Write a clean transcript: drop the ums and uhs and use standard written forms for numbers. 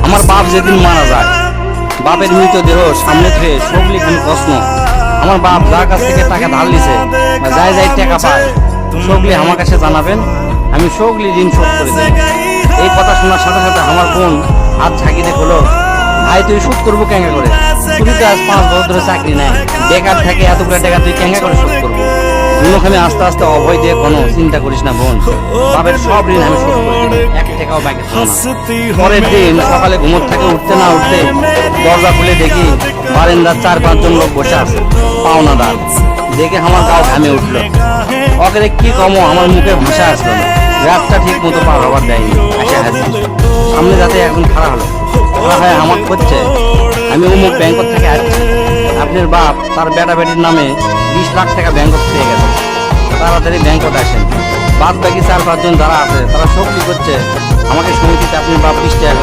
আমার বাপ যেদিন মারা যায়, বাপের মৃতদেহ সামনে থেকে সবলি খান প্রশ্ন, আমার বাপ যার কাছ থেকে টাকা ধার লিছে বা যাই যাই টাকা পায় সবলি আমার কাছে জানাবেন, আমি সবলি ঋণ শোধ করে দেব। এই কথা শোনার সাথে সাথে আমার বোন হাত ঝাঁকি দিয়ে হলো, ভাই তুই শোধ করবো কেঙ্গা করে? তুই তো আজ 5 বছর ধরে চাকরি নেয়, বেকার থাকে, এতগুলো টাকা তুই কেঙ্গা করে শোধ করবো? দুখানে আস্তে আস্তে অভয় দিয়ে কোনো চিন্তা করিস না বোন, বাপের সব ঋণ আমি শোধ করে দেব, 1 টাকাও বাকি থাকবে না। পরের দিন সকালে ঘুমোর থেকে উঠতে না উঠতে দরজা খুলে দেখি বারান্দার 4-5 জন লোক বসে আছে, পাওনাদার। দেখে আমার গাও ঘামে উঠলো। অকেরে কি কমো, আমার মুখে ভাষা আসলো না, রাতটা ঠিক মতো পার হবার দেয়নি। আসে হাসি সামনে যাতে এখন খারাপ হলো, খারাপ হয় আমার করছে, আমি অমুক ব্যাংক থেকে আসছি, আপনার বাপ তার বেটা বেটির নামে 20 লাখ টাকা ব্যাংকত পেয়ে গেছে, তাড়াতাড়ি ব্যাংকত আসেন। বাদ বাকি 4-5 জন যারা আছে তারা সব কি করছে, আমাকে সমিতিতে আপনার বাপ 20 টাকা